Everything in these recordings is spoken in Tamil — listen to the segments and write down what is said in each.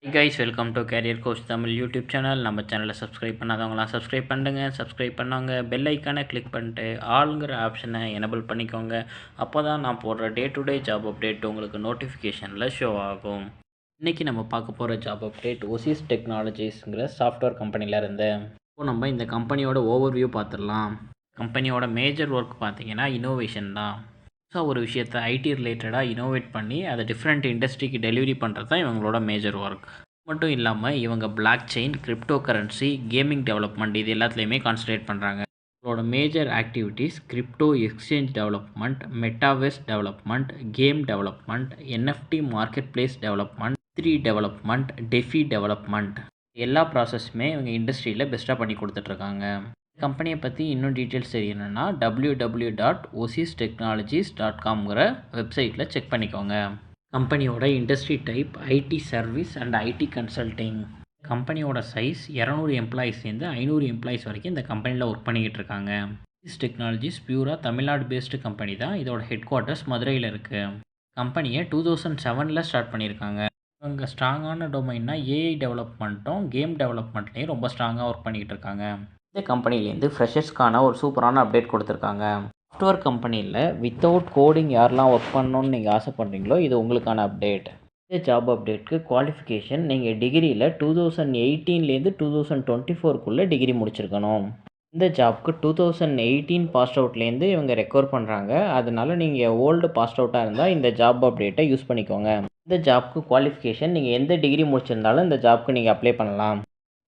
Hey guys, welcome to Career Coach Tamil YouTube channel. நம்ம சேனலை சப்ஸ்கிரைப் பண்ணாதவங்களாம் சப்ஸ்கிரைப் பண்ணுங்க. சப்ஸ்கிரைப் பண்ணவங்க பெல் ஐக்கானை கிளிக் பண்ணிட்டு ஆளுங்கிற ஆப்ஷனை எனபிள் பண்ணிக்கோங்க. அப்போ தான் நான் போடுற day to day job update உங்களுக்கு நோட்டிஃபிகேஷனில் ஷோ ஆகும். இன்றைக்கி நம்ம பார்க்க போகிற ஜாப் அப்டேட் ஒசிஸ் டெக்னாலஜிஸ்ங்கிற சாஃப்ட்வேர் கம்பெனியில் இருந்து. இப்போ நம்ம இந்த கம்பெனியோட ஓவர்வியூ பார்த்துடலாம். கம்பெனியோட மேஜர் ஒர்க் பார்த்தீங்கன்னா இனோவேஷன் தான். ஒரு விஷயத்தை ஐடி ரிலேட்டடாக இனோவேட் பண்ணி அதை டிஃப்ரெண்ட் இண்டஸ்ட்ரிக்கு டெலிவரி பண்ணுறது தான் இவங்களோட மேஜர் ஒர்க். மட்டும் இல்லாமல் இவங்க blockchain, crypto currency, gaming development இது எல்லாத்துலேயுமே கான்சன்ட்ரேட் பண்ணுறாங்க. இவங்களோட major activities crypto exchange development, metaverse development, game development, NFT marketplace development, 3 development, DeFi development எல்லா ப்ராசஸுமே இவங்க இண்டஸ்ட்ரியில் பெஸ்ட்டாக பண்ணி கொடுத்துட்ருக்காங்க. கம்பெனியை பற்றி இன்னும் டீட்டெயில்ஸ் தெரியணும்னா www.osistechnologies.comங்கிற வெப்சைட்டில் செக் பண்ணிக்கோங்க. கம்பெனியோட industry type IT service and IT consulting. கம்பெனியோட சைஸ் 200 எம்ப்ளாயிஸ்லேருந்து 500 எம்ப்ளாயிஸ் வரைக்கும் இந்த கம்பெனியில் ஒர்க் பண்ணிக்கிட்டு இருக்காங்க. ஒசிஸ் டெக்னாலஜிஸ் பியூராக தமிழ்நாடு பேஸ்டு கம்பெனி தான். இதோட ஹெட் குவார்ட்டர்ஸ் மதுரையில் இருக்குது. கம்பெனியை 2007 ஸ்டார்ட் பண்ணியிருக்காங்க. இவங்க ஸ்ட்ராங்கான டொமைன்னா ஏஐ டெவலப்மெண்ட்டும் கேம் டெவலப்மெண்ட்லேயும் ரொம்ப ஸ்ட்ராங்காக ஒர்க் பண்ணிக்கிட்டு இருக்காங்க. இந்த கம்பெனிலேருந்து ஃப்ரெஷர்ஸ்க்கான ஒரு சூப்பரான அப்டேட் கொடுத்துருக்காங்க. சாஃப்ட்வேர் கம்பெனியில் வித்தவுட் கோடிங் யாரெல்லாம் ஒர்க் பண்ணணுன்னு நீங்கள் ஆசைப்பட்றீங்களோ இது உங்களுக்கான அப்டேட். இந்த ஜாப் அப்டேட்க்கு குவாலிஃபிகேஷன் நீங்கள் டிகிரியில் 2018 2024 டிகிரி முடிச்சிருக்கணும். இந்த ஜாப்க்கு 2018 பாஸ் அவுட்லேருந்து இவங்க ரெக்கவர் பண்ணுறாங்க. அதனால நீங்கள் ஓல்டு பாஸ் அவுட்டாக இருந்தால் இந்த ஜாப் அப்டேட்டை யூஸ் பண்ணிக்கோங்க. இந்த ஜாப்க்கு குவாலிஃபிகேஷன் நீங்கள் எந்த டிகிரி முடிச்சிருந்தாலும் இந்த ஜாப்க்கு நீங்கள் அப்ளை பண்ணலாம்.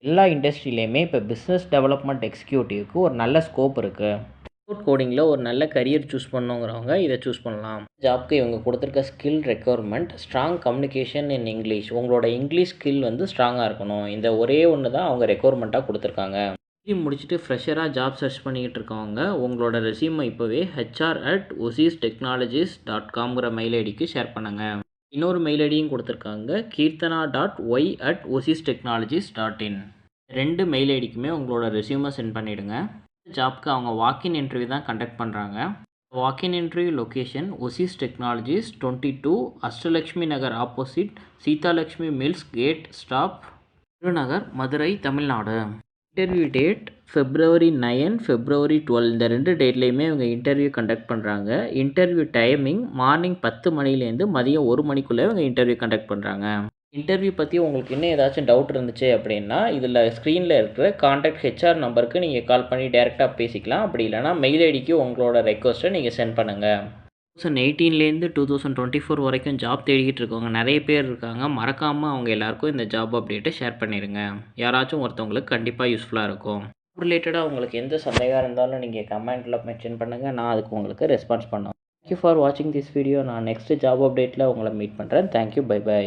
எல்லா இண்டஸ்ட்ரியிலையுமே இப்போ பிஸ்னஸ் டெவலப்மெண்ட் எக்ஸிக்யூட்டிவ்க்கு ஒரு நல்ல ஸ்கோப் இருக்குது. கோடிங்கில் ஒரு நல்ல கரியர் சூஸ் பண்ணுங்கிறவங்க இதை சூஸ் பண்ணலாம். ஜாப்க்கு இவங்க கொடுத்துருக்க skill requirement strong communication in English. உங்களோட இங்கிலீஷ் ஸ்கில் ஸ்ட்ராங்காக இருக்கணும். இந்த ஒரே ஒன்று தான் அவங்க ரெக்குவயர்மெண்ட்டாக கொடுத்துருக்காங்க. டிகிரி முடிச்சுட்டு ஃப்ரெஷராக ஜாப் சர்ச் பண்ணிக்கிட்டு இருக்கவங்க உங்களோட ரெஸ்யூமை இப்போவே hr@osistechnologies.comங்கிற மெயில் ஐடிக்கு ஷேர் பண்ணுங்கள். இன்னொரு மெயில் ஐடியும் கொடுத்துருக்காங்க keerthana.y@osistechnologies.in. 2 மெயில் ஐடிக்குமே உங்களோட ரெஸ்யூமை சென்ட் பண்ணிவிடுங்க. ஜாப்க்கு அவங்க வாக்கின் இன்டர்வியூ தான் கண்டக்ட் பண்ணுறாங்க. Walk-in interview location Osis technologies 22 Ashtalakshmi Nagar opposite Seethalakshmi mills gate stop, Thirunagar, Madurai, Tamil Nadu. Interview date February 9, February 12 இந்த 2 டேட்லேயுமே இவங்க இன்டர்வியூ கண்டக்ட் பண்ணுறாங்க. இன்டர்வியூ டைமிங் மார்னிங் 10 மணிலேருந்து மதியம் 1 மணிக்குள்ளே இவங்க இன்டர்வியூ கண்டக்ட் பண்ணுறாங்க. இன்டர்வியூ பற்றி உங்களுக்கு இன்னும் ஏதாச்சும் டவுட் இருந்துச்சு அப்படின்னா இதில் ஸ்க்ரீனில் இருக்கிற கான்டாக்ட் ஹெச்ஆர் நம்பருக்கு நீங்கள் கால் பண்ணி டேரெக்டாக பேசிக்கலாம். அப்படி இல்லைனா மெயில் ஐடிக்கு உங்களோட ரெக்வஸ்ட்டை நீங்கள் சென்ட் பண்ணுங்கள். 2018 2024 வரைக்கும் ஜாப் தேடிக்கிட்டு இருக்கவங்க நிறைய பேர் இருக்காங்க. மறக்காமல் அவங்க எல்லாருக்கும் இந்த ஜாப் அப்டேட்டை ஷேர் பண்ணிடுங்க. யாராச்சும் ஒருத்தவங்களுக்கு கண்டிப்பாக யூஸ்ஃபுல்லாக இருக்கும். ரிலேட்டடாக உங்களுக்கு எந்த சந்தேகம் இருந்தாலும் நீங்கள் கமெண்ட்டில் மென்ஷன் பண்ணுங்கள். நான் அதுக்கு உங்களுக்கு ரெஸ்பான்ஸ் பண்ணுவேன். தேங்க்யூ ஃபார் வாட்சிங் திஸ் வீடியோ. நான் நெக்ஸ்ட் ஜாப் அப்டேட்டில் உங்களை மீட் பண்ணுறேன். Thank you, bye by.